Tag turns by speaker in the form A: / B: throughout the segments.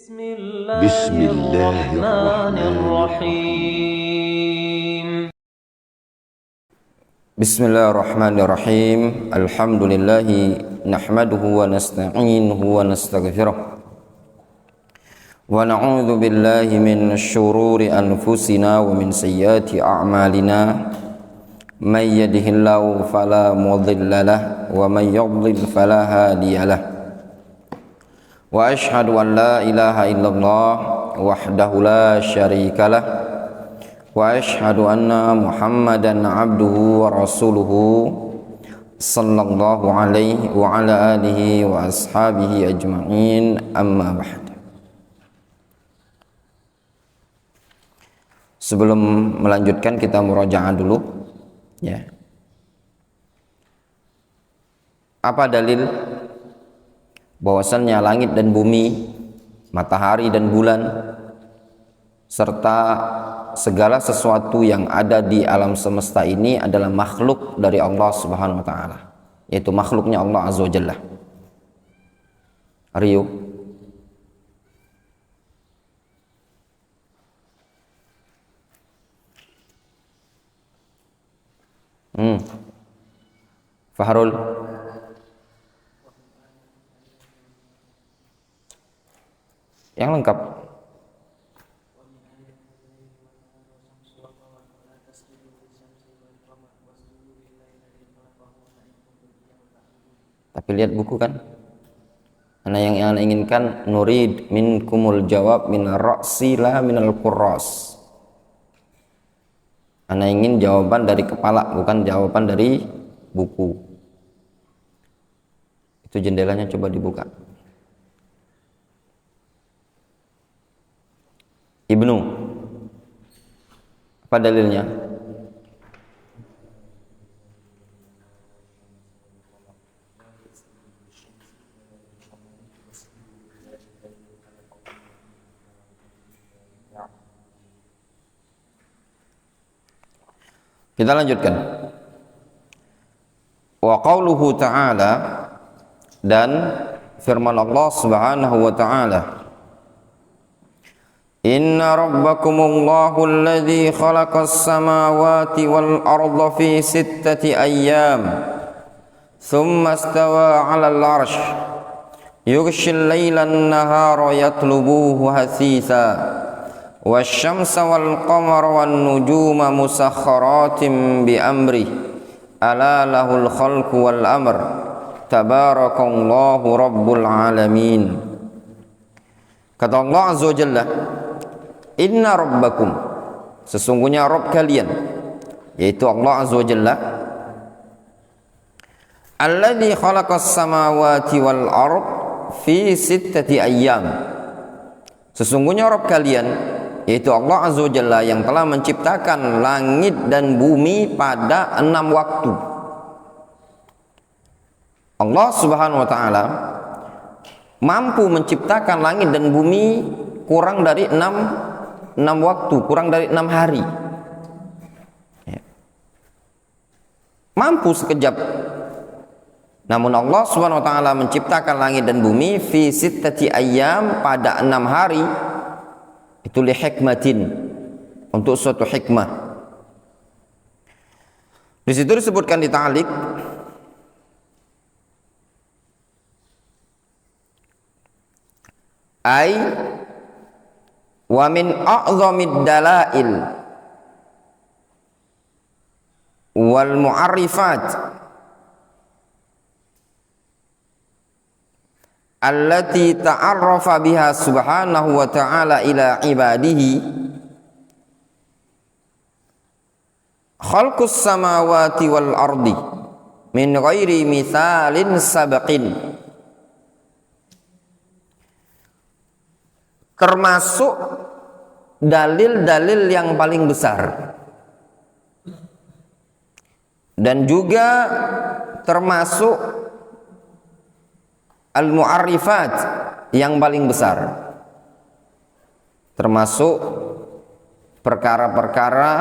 A: بسم الله الرحمن الرحيم
B: بسم الله الرحمن الرحيم الحمد لله نحمده ونستعينه ونستغفره ونعوذ بالله من شرور أنفسنا ومن سيئات أعمالنا من يهده الله فلا مضل له ومن يضلل فلا هادي له وأشهد أن لا إله إلا الله وحده لا شريك له وأشهد أن محمدا عبده ورسوله صلى الله عليه وعلى آله وأصحابه أجمعين أما بعد. Sebelum melanjutkan kita murajaah dulu ya. Apa dalil bahwasannya langit dan bumi, matahari dan bulan serta segala sesuatu yang ada di alam semesta ini adalah makhluk dari Allah Subhanahu wa taala, yaitu makhluknya Allah Azza wa Jalla. Rio. Fahrul. Yang lengkap. Tapi lihat buku kan. Karena yang anda inginkan nurid minkumul jawab min ra'si la minal qurras. Anda ingin jawaban dari kepala, bukan jawaban dari buku. Itu jendelanya coba dibuka. Ibnu, apa dalilnya? Kita lanjutkan. Wa qauluhu ta'ala, dan firman Allah Subhanahu wa ta'ala, Inna rabbakumullahu alladhi khalaqas samawati wal arda fi sittati ayyam thumma istawa 'alal 'arsy yughshil layla an-nahara yatlubuhu hasitha wasyamsa wal qamara wan nujuma musakhkharatin bi amri ala lahul khalqu wal amr tabarakallahu rabbul alamin. Kata Allah Azza wa Jalla, Inna rabbakum, sesungguhnya Rabb kalian, yaitu Allah Azza wa Jalla, alladzi khalaqas samawati wal ard fi sittati ayyam, sesungguhnya Rabb kalian, yaitu Allah Azza wa Jalla, yang telah menciptakan langit dan bumi pada 6 waktu. Allah Subhanahu wa ta'ala mampu menciptakan langit dan bumi kurang dari 6 waktu, kurang dari 6 hari ya. Mampu sekejap. Namun Allah Subhanahu wa ta'ala menciptakan langit dan bumi fi sittati ayyam, pada 6 hari. Itu li hikmatin, untuk suatu hikmah. Di situ disebutkan di ta'liq, ai wa min a'zamid dalail wal mu'arrifat allati ta'arrafa biha subhanahu wa ta'ala ila ibadihi khalqus samawati wal ardi min ghairi mithalin sabaqin, termasuk dalil-dalil yang paling besar, dan juga termasuk al-mu'arrifat yang paling besar, termasuk perkara-perkara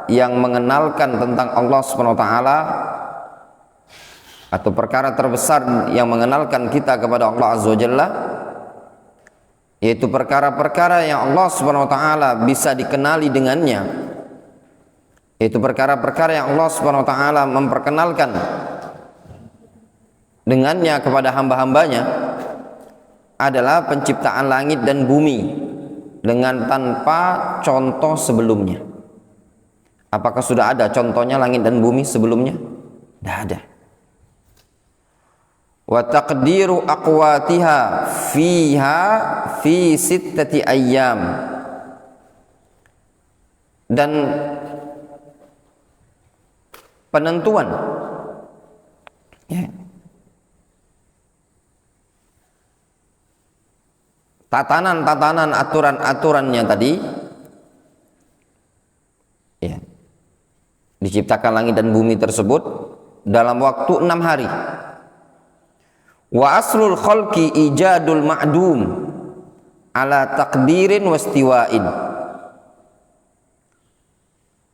B: yang mengenalkan tentang Allah Subhanahu wa ta'ala, atau perkara terbesar yang mengenalkan kita kepada Allah Azza wa Jalla, yaitu perkara-perkara yang Allah Subhanahu wa taala bisa dikenali dengannya, yaitu perkara-perkara yang Allah Subhanahu wa taala memperkenalkan dengannya kepada hamba-hambanya, adalah penciptaan langit dan bumi dengan tanpa contoh sebelumnya. Apakah sudah ada contohnya langit dan bumi sebelumnya? Tidak ada. Wa taqdiru aqwatiha fiha fi sittati ayyam, dan penentuan tatanan-tatanan aturan-aturannya tadi, ya, diciptakan langit dan bumi tersebut dalam waktu 6 hari. Wa aslul khalqi ijadul ma'dum ala taqdirin wastiwa'in.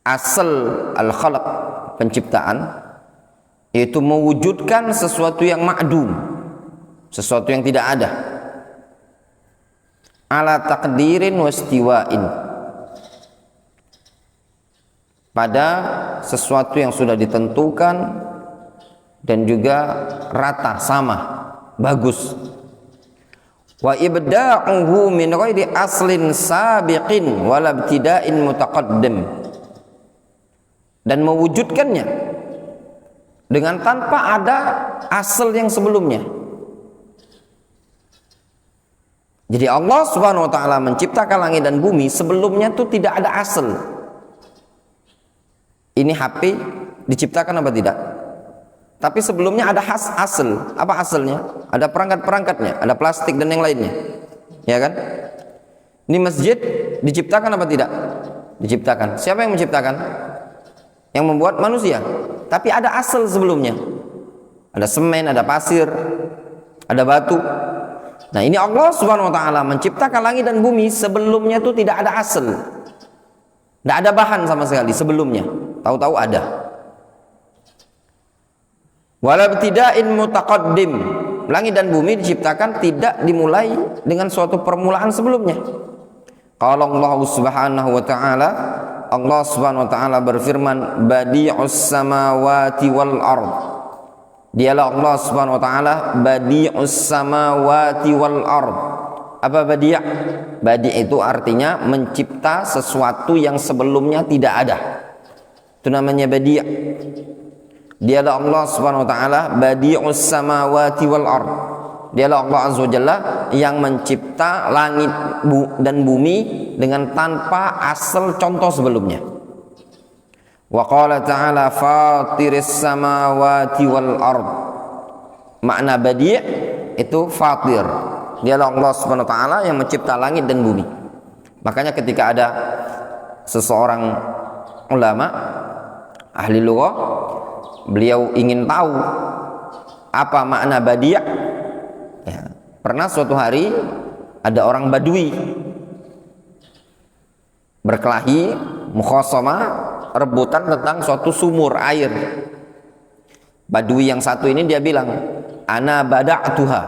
B: Asal al-khalq, penciptaan, yaitu mewujudkan sesuatu yang ma'dum, sesuatu yang tidak ada, ala taqdirin wastiwa'in, pada sesuatu yang sudah ditentukan dan juga rata, sama, bagus. Wa ibda'uhu min ghairi aslin sabiqin wala ibtida'in mutaqaddim, dan mewujudkannya dengan tanpa ada asal yang sebelumnya. Jadi Allah Subhanahu wa taala menciptakan langit dan bumi, sebelumnya itu tidak ada asal. Ini HP diciptakan apa tidak? Tapi sebelumnya ada asal. Apa asalnya? Ada perangkat-perangkatnya, ada plastik dan yang lainnya. Ya kan? Ini masjid diciptakan apa tidak? Diciptakan. Siapa yang menciptakan? Yang membuat manusia. Tapi ada asal sebelumnya. Ada semen, ada pasir, ada batu. Nah, ini Allah Subhanahu wa taala menciptakan langit dan bumi, sebelumnya itu tidak ada asal. Tidak ada bahan sama sekali sebelumnya. Tahu-tahu ada. Wala ibtida'in mutaqaddim. Langit dan bumi diciptakan tidak dimulai dengan suatu permulaan sebelumnya. Qala Allah Subhanahu wa taala, Allah Subhanahu wa taala berfirman, badi'us samawati wal ard. Dialah Allah Subhanahu wa taala badi'us samawati wal ard. Apa badi'? Badi' itu artinya mencipta sesuatu yang sebelumnya tidak ada. Itu namanya badi'. Dialah Allah Subhanahu wa taala badi'us samawati wal ard. Dialah Allah Azza wa Jalla yang mencipta langit dan bumi dengan tanpa asal contoh sebelumnya. Wa qala ta'ala fatiris samawati wal ard. Makna badi' itu fatir. Dialah Allah Subhanahu wa taala yang mencipta langit dan bumi. Makanya ketika ada seseorang ulama ahli lughah, beliau ingin tahu apa makna badi'. Ya, pernah suatu hari ada orang Badui berkelahi, mukhasamah, rebutan tentang suatu sumur air. Badui yang satu ini dia bilang, ana bada'tuha,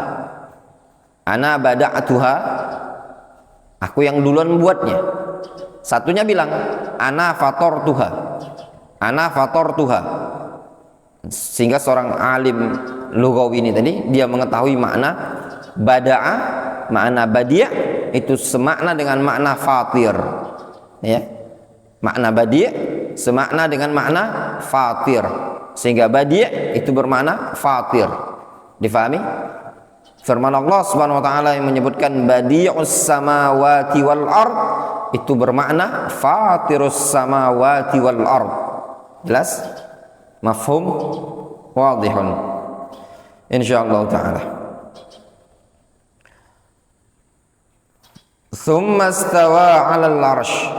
B: aku yang duluan buatnya. Satunya bilang, ana fatortuha. Sehingga seorang alim lughawi ini tadi, dia mengetahui makna bada'a, makna badi' itu semakna dengan makna fatir. Ya, makna badi' semakna dengan makna fatir, sehingga badi' itu bermakna fatir. Difahami? Firman Allah Subhanahu wa taala yang menyebutkan badi'us samawati wal ard itu bermakna fatirus samawati wal ard. Jelas? Mafhum? Wadihun. Insyaallah taala. Tsumma istawa 'alal 'arsy.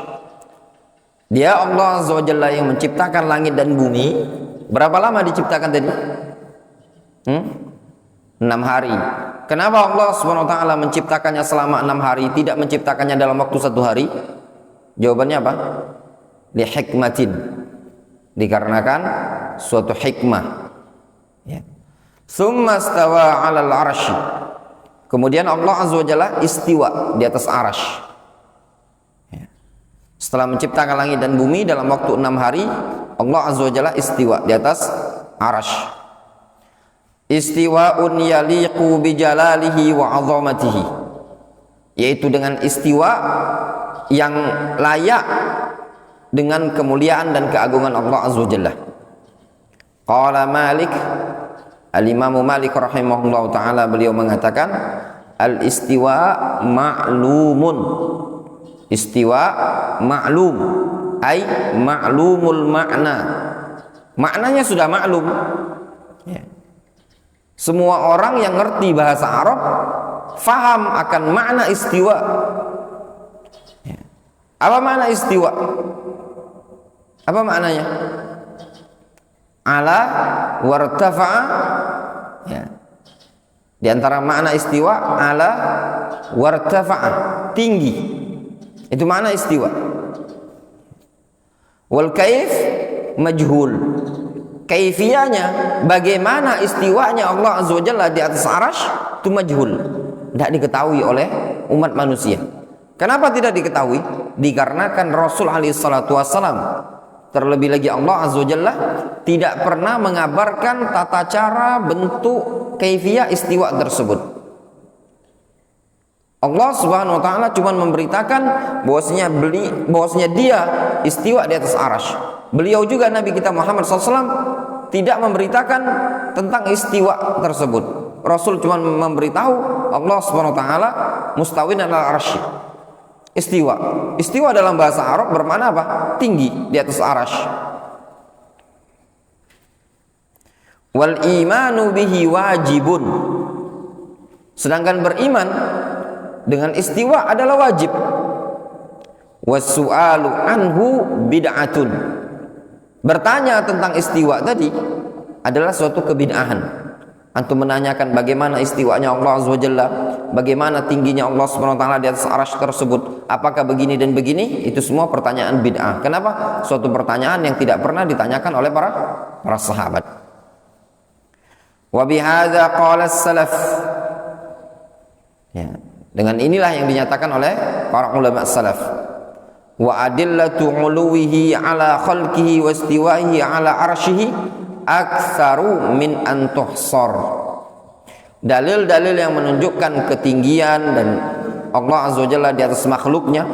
B: Dia Allah Azza wa Jalla yang menciptakan langit dan bumi. Berapa lama diciptakan tadi? 6 hari. Kenapa Allah Subhanahu wa taala menciptakannya selama 6 hari, tidak menciptakannya dalam waktu 1 hari? Jawabannya apa? Li hikmatin. Dikarenakan suatu hikmah. Ya. Tsumma istawa 'alal 'arsy. Kemudian Allah Azza wa Jalla istiwa di atas arash. Setelah menciptakan langit dan bumi dalam waktu 6 hari, Allah Azza wa Jalla istiwa di atas arash. Istiwa'un yaliqu bi jalalihi wa 'azamatihi, yaitu dengan istiwa yang layak dengan kemuliaan dan keagungan Allah Azza wa Jalla. Qala Malik, Al-Imam Malik rahimahullah ta'ala, beliau mengatakan al-istiwa ma'lumun. Istiwa ma'lum, ay ma'lumul makna. Maknanya sudah maklum. Ya. Semua orang yang ngerti bahasa Arab faham akan makna istiwa. Ya. Apa makna istiwa? Apa maknanya? Ala wartafa'a. Ya. Di antara makna istiwa, ala wartafa'a, tinggi. Itu makna istiwa. Wal kaif majhul. Kaifiyahnya, bagaimana istiwanya Allah Azza wa Jalla di atas arash, itu majhul, tidak diketahui oleh umat manusia. Kenapa tidak diketahui? Dikarenakan Rasul alaihi salatu wassalam, terlebih lagi Allah Azza wa Jalla, tidak pernah mengabarkan tata cara, bentuk, kaifiyah istiwa tersebut. Allah Subhanahu wa taala cuma memberitakan bahwasanya dia istiwa di atas arash. Beliau juga Nabi kita Muhammad SAW tidak memberitakan tentang istiwa tersebut. Rasul cuma memberitahu Allah Subhanahu wa taala mustawin ala arsy. Istiwa. Istiwa dalam bahasa Arab bermakna apa? Tinggi di atas arash. Wal imanu bihi wajibun. Sedangkan beriman dengan istiwa adalah wajib. Wasu'alu anhu bid'atun. Bertanya tentang istiwa tadi adalah suatu kebid'ahan. Antum menanyakan bagaimana istiwanya Allah Azza wa Jalla, bagaimana tingginya Allah Subhanahu wa taala di atas arsy tersebut, apakah begini dan begini, itu semua pertanyaan bid'ah. Kenapa? Suatu pertanyaan yang tidak pernah ditanyakan oleh para sahabat. Wa bihadza qala as-salaf. Ya, dengan inilah yang dinyatakan oleh para ulama salaf. Wa adillatu uluwihi ala khalqihi wa istiwaihi ala arsyihi aktsaru min an tuhsar. Dalil-dalil yang menunjukkan ketinggian dan Allah Azza wa Jalla di atas makhluknya,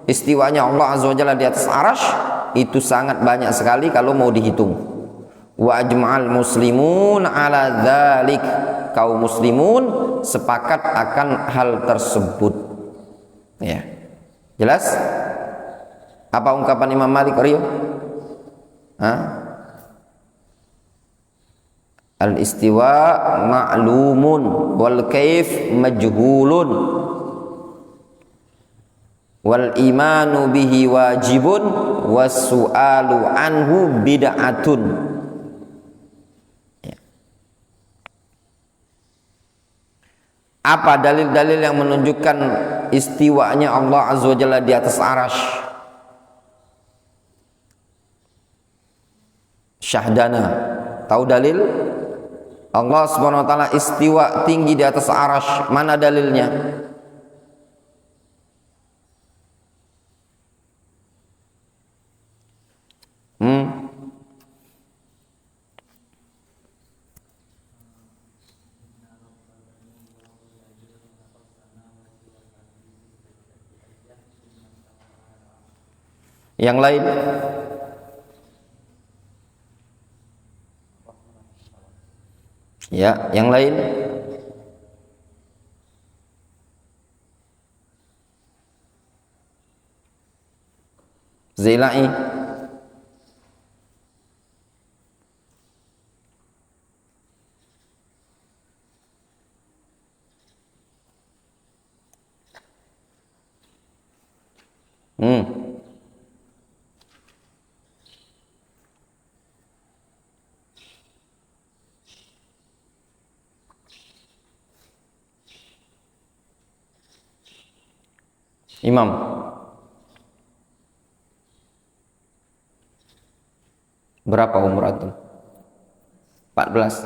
B: istiwanya Allah Azza wa Jalla di atas arsy, itu sangat banyak sekali kalau mau dihitung. Wa ajma'al muslimun ala dzalik. Kaum muslimun sepakat akan hal tersebut. Ya. Jelas? Apa ungkapan Imam Malik, Rio? Al-istiwa ma'lumun wal kaif majhulun wal imanu bihi wajibun was su'alu anhu bid'atun. Ya. Apa dalil-dalil yang menunjukkan istiwanya Allah Azza wa Jalla di atas arash? Syahdana, tahu dalil? Allah Subhanahu wa taala istiwa tinggi di atas arash. Mana dalilnya? Yang lain? Ya, yang lain? Zailai. Imam. Berapa umur antum? 14.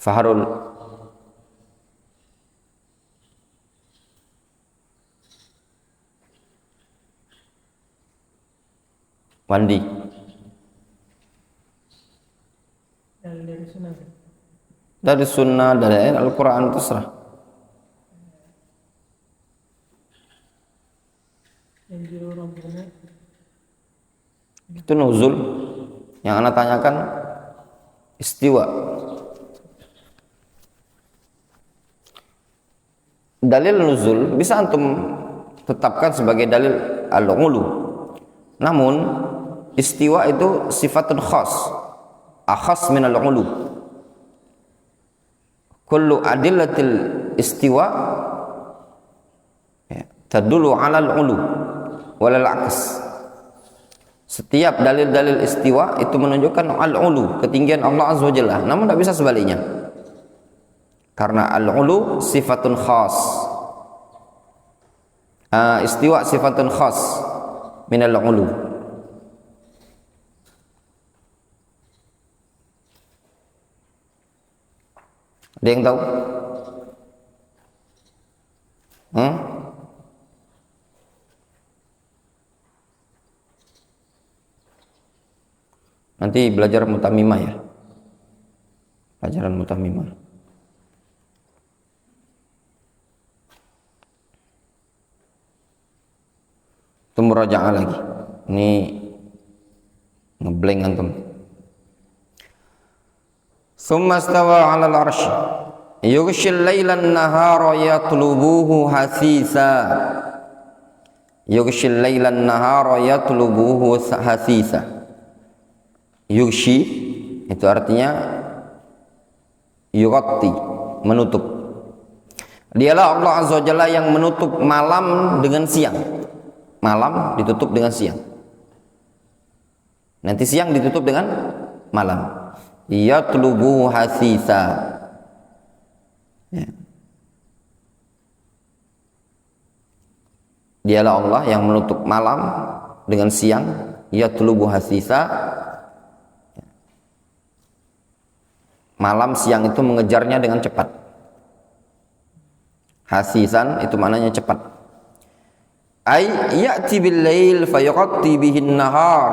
B: Fahrul. Wandi. Dari sunnah, dari ayat Al-Quran, terserah. Itu nuzul. Yang anak tanyakan istiwa. Dalil nuzul bisa antum tetapkan sebagai dalil al-ulu. Namun istiwa itu sifatun khas, akhas min al-ulu. Kullu adillatil istiwa tadullu ala al-ulu walal aks. Setiap dalil-dalil istiwa itu menunjukkan al-ulu, ketinggian Allah Azza wa Jalla. Namun tidak bisa sebaliknya. Karena al-ulu sifatun khas. Istiwa sifatun khas min al-ulu. Ada yang tahu? Nanti belajar mutamimah ya. Pelajaran mutamimah. Itu murajaah lagi. Ini ngeblank antum. Tsumma stawa 'alal 'arsy. Yughshil laila an-nahara yatlubuhu hasisa. Yughshil laila an-nahara yatlubuhu hasisa. Yughshi itu artinya yughatti, menutup. Dialah Allah Azza wa Jalla yang menutup malam dengan siang. Malam ditutup dengan siang. Nanti siang ditutup dengan malam. Yatlubu hasisa. Ya. Dialah Allah yang menutup malam dengan siang. Yatlubu hasisa. Malam siang itu mengejarnya dengan cepat. Hasisan itu maknanya cepat. Ay ya'ti bil lail fayughatti bihin nahar.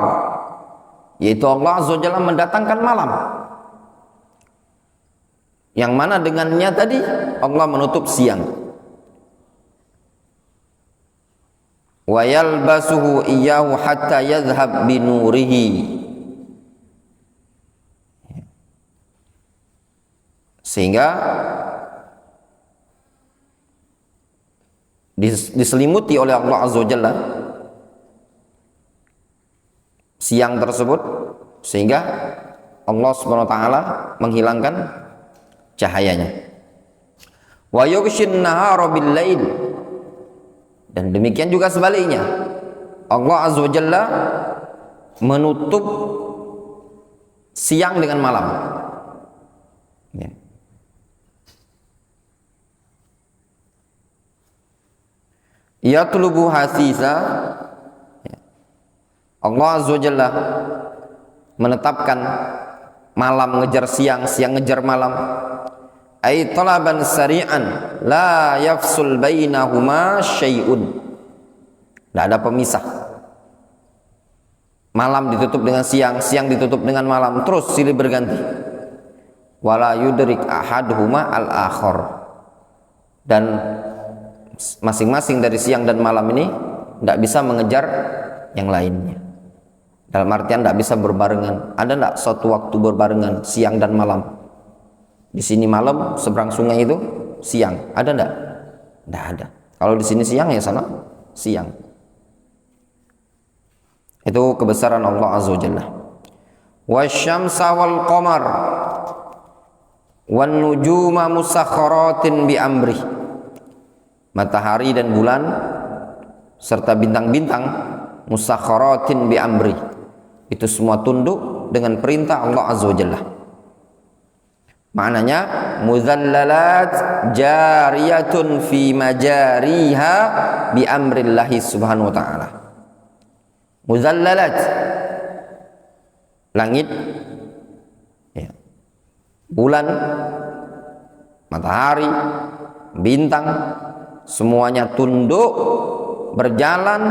B: Yaitu Allah Azza wa Jalla mendatangkan malam. Yang mana dengannya tadi Allah menutup siang. Wa yalbasuhu iyyahu hatta yadhhab binurihi. Sehingga diselimuti oleh Allah Azza wa Jalla siang tersebut, sehingga Allah Subhanahu wa taala menghilangkan cahayanya. Wa yughshin nahara bil lail. Dan demikian juga sebaliknya. Allah Azza wa Jalla menutup siang dengan malam. Ya. Yatlubu hasisa. Allah Azza wa Jalla menetapkan malam ngejar siang, siang ngejar malam. Ay talaban sari'an la yafsul bainahuma syai'un. Tidak ada pemisah. Malam ditutup dengan siang, siang ditutup dengan malam, terus silih berganti. Wala yudrik ahaduhuma al-akhar. Dan masing-masing dari siang dan malam ini tidak bisa mengejar yang lainnya. Dalam artian tidak bisa berbarengan. Ada tidak suatu waktu berbarengan siang dan malam? Di sini malam, seberang sungai itu siang. Ada tidak? Tidak ada. Kalau di sini siang ya sana siang. Itu kebesaran Allah Azza wa Jalla. Wasyamsa wal qamar wan nujuma musakhkharatin bi amrih. Matahari dan bulan serta bintang-bintang musakhkharatin bi amri. Itu semua tunduk dengan perintah Allah Azza wa Jalla. Maknanya muzallalat jariyatun fi majariha bi amrillahi subhanahu wa ta'ala. Muzallalat, langit ya. Bulan matahari, bintang, semuanya tunduk berjalan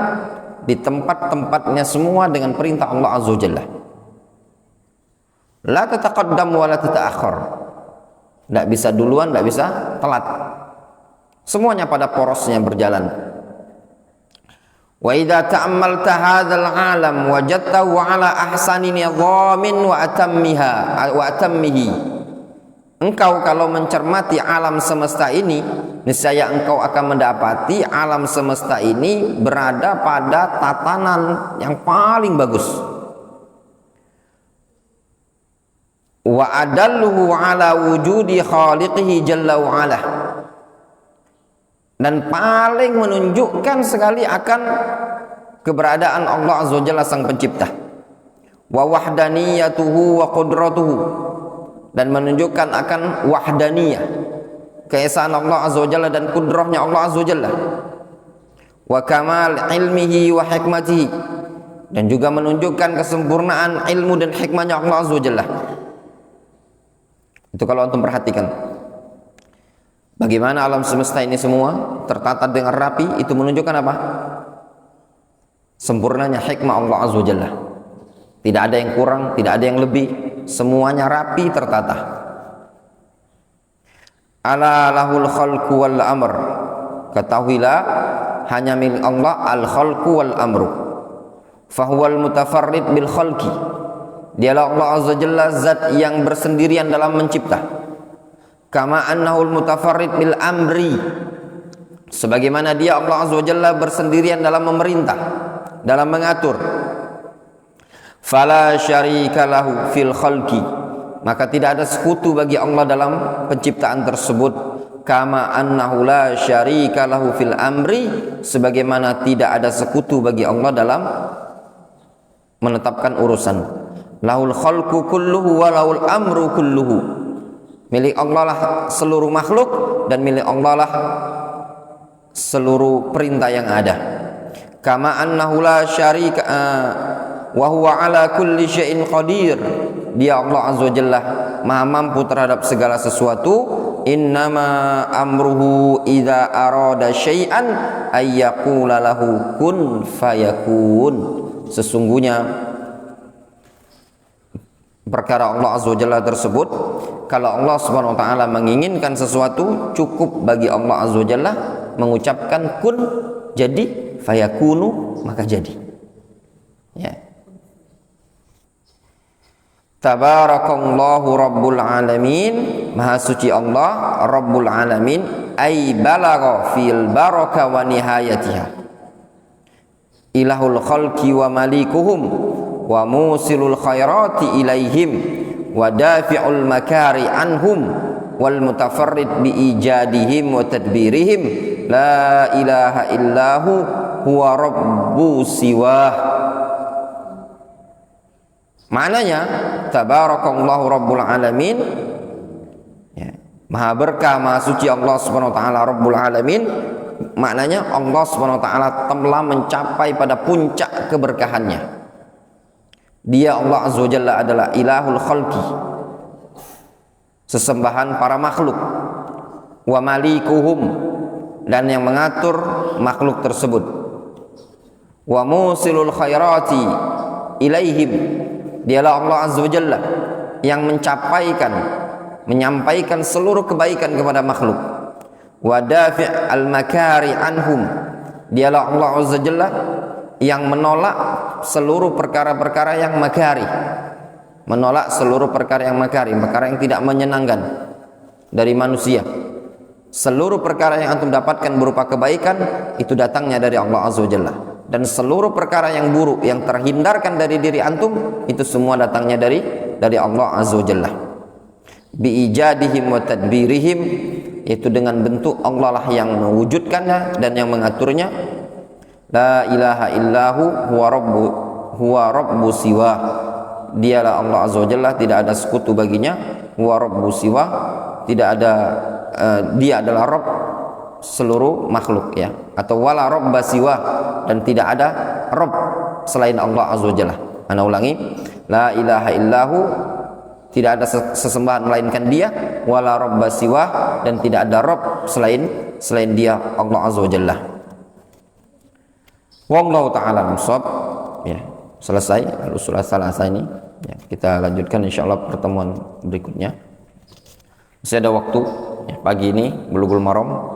B: di tempat-tempatnya semua dengan perintah Allah Azza wa Jalla. La tataqaddam wa la tata'akhir. Tidak bisa duluan, tidak bisa telat. Semuanya pada porosnya berjalan. Wa idza ta'ammalta hadzal 'alam wajadtahu 'ala ahsani nidhamin wa atammihi. Engkau kalau mencermati alam semesta ini, niscaya engkau akan mendapati alam semesta ini berada pada tatanan yang paling bagus. Wa adalluhu ala wujudi khaliqihi jalla wa ala. Dan paling menunjukkan sekali akan keberadaan Allah Azza wa Jalla sang pencipta. Wa wahdaniyatuhu wa qudratuhu. Dan menunjukkan akan wahdaniyah, keesaan Allah Azza wa Jalla dan kudrahnya Allah Azza wa Jalla. Wa kamal ilmihi wa hikmatihi. Dan juga menunjukkan kesempurnaan ilmu dan hikmahnya Allah Azza wa Jalla. Itu kalau antum perhatikan bagaimana alam semesta ini semua tertata dengan rapi, itu menunjukkan apa? Sempurnanya hikmah Allah Azza wa Jalla. Tidak ada yang kurang, tidak ada yang lebih, semuanya rapi tertata. Ala lahul khalqu wal amr. Ketahuilah hanya milik Allah al khalqu wal amru. Fahuwal mutafarrid bil khalqi. Dialah Allah Azza wa Jalla zat yang bersendirian dalam mencipta. Kama annahul mutafarrid bil amri. Sebagaimana dia Allah Azza wa Jalla bersendirian dalam memerintah, dalam mengatur. Fala syarika lahu fil khalqi. Maka tidak ada sekutu bagi Allah dalam penciptaan tersebut. Kama annahu la syarika lahu fil amri. Sebagaimana tidak ada sekutu bagi Allah dalam menetapkan urusan. Lahul khalqu kulluhu wa lahul amru kulluhu. Milik Allah lah seluruh makhluk dan milik Allah lah seluruh perintah yang ada. Kama annahu la syarika wa huwa ala kulli syai'in qadir. Dia Allah Azza wa Jalla maha mampu terhadap segala sesuatu. Innama amruhu idza arada syai'an ay yaqula lahu kun fayakun. Sesungguhnya perkara Allah Azza wa Jalla tersebut, kalau Allah Subhanahu wa taala menginginkan sesuatu, cukup bagi Allah Azza wa Jalla mengucapkan kun, jadi, fayakunu, maka jadi. Ya. Tabarakallahu rabbul alamin. Maha suci Allah rabbul alamin. Ay balagha fil baraka wa nihayatiha. Ilahul khalqi wa malikuhum wa musilul khairati ilaihim wa dafi'ul makari anhum wal mutafarrid bi ijadihim wa tadbirihim. La ilaha illahu huwa rabbu siwah. Maknanya tabarakallahu rabbul alamin, ya, maha berkah, maha suci Allah Subhanahu wa taala rabbul alamin. Maknanya Allah Subhanahu wa taala telah mencapai pada puncak keberkahannya. Dia Allah Azza wa Jalla adalah ilahul khalqi, sesembahan para makhluk, wa malikuhum, dan yang mengatur makhluk tersebut, wa musilul khairati ilaihim. Dialah Allah Azza wa Jalla yang menyampaikan seluruh kebaikan kepada makhluk. Wa dafi' al-makari anhum. Dialah Allah Azza wa Jalla yang menolak seluruh perkara-perkara yang makari. Menolak seluruh perkara yang makari, perkara yang tidak menyenangkan dari manusia. Seluruh perkara yang antum dapatkan berupa kebaikan itu datangnya dari Allah Azza wa Jalla. Dan seluruh perkara yang buruk yang terhindarkan dari diri antum itu semua datangnya dari Allah Azza wa Jalla. Bi ijadihim wa tadbirihim, yaitu dengan bentuk Allah lah yang mewujudkannya dan yang mengaturnya. La ilaha illahu huwa rabbu siwa. Dialah Allah Azza wa Jalla, tidak ada sekutu baginya. Huwa rabbu siwa, tidak ada dia adalah Rabb seluruh makhluk, ya, atau wala rabba siwa, dan tidak ada Rabb selain Allah Azza wa Jalla. Ana ulangi, la ilaha illahu tidak ada sesembahan melainkan Dia, wala rabba siwah, dan tidak ada Rabb selain Dia, Allah Azza wa Jalla. Wallahu ta'ala nusab. Ya, selesai al-usul ats-tsalatsah ini. Ya, kita lanjutkan insyaallah pertemuan berikutnya. Masih ada waktu. Ya, pagi ini Bulughul Maram